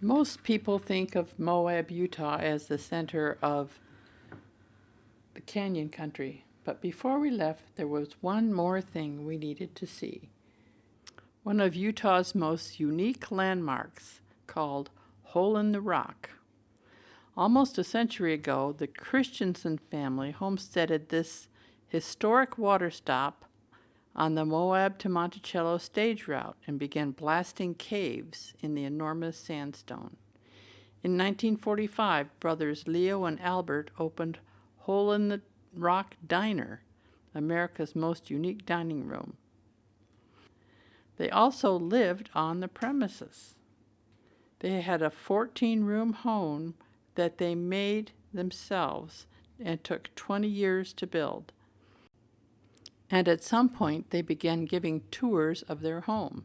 Most people think of Moab, Utah as the center of the canyon country, but before we left, there was one more thing we needed to see. One of Utah's most unique landmarks called Hole in the Rock. Almost a century ago, the Christensen family homesteaded this historic water stop on the Moab to Monticello stage route and began blasting caves in the enormous sandstone. In 1945, brothers Leo and Albert opened Hole in the Rock Diner, America's most unique dining room. They also lived on the premises. They had a 14-room home that they made themselves and took 20 years to build. And at some point, they began giving tours of their home.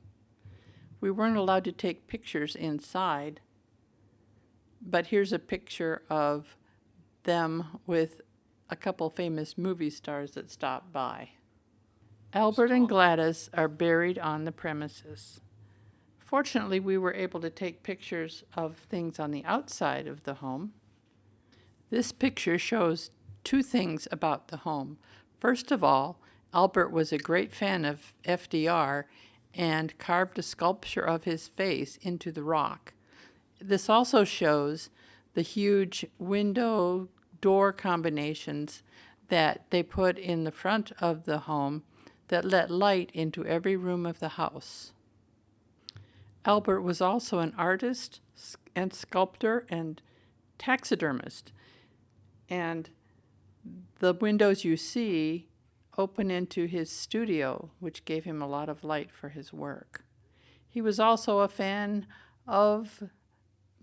We weren't allowed to take pictures inside, but here's a picture of them with a couple famous movie stars that stopped by. Albert and Gladys are buried on the premises. Fortunately, we were able to take pictures of things on the outside of the home. This picture shows two things about the home. First of all, Albert was a great fan of FDR and carved a sculpture of his face into the rock. This also shows the huge window door combinations that they put in the front of the home that let light into every room of the house. Albert was also an artist and sculptor and taxidermist, and the windows you see open into his studio, which gave him a lot of light for his work. He was also a fan of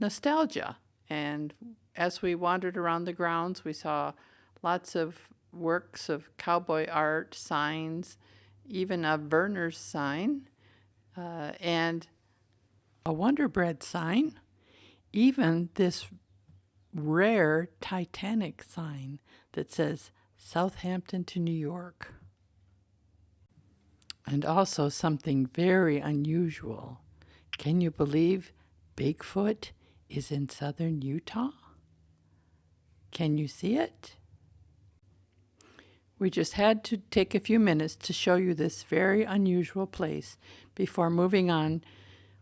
nostalgia, and as we wandered around the grounds, we saw lots of works of cowboy art, signs, even a Verner's sign, and a Wonder Bread sign, even this rare Titanic sign that says Southampton to New York. And also something very unusual. Can you believe Bigfoot is in southern Utah? Can you see it? We just had to take a few minutes to show you this very unusual place before moving on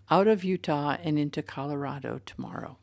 out of Utah and into Colorado tomorrow.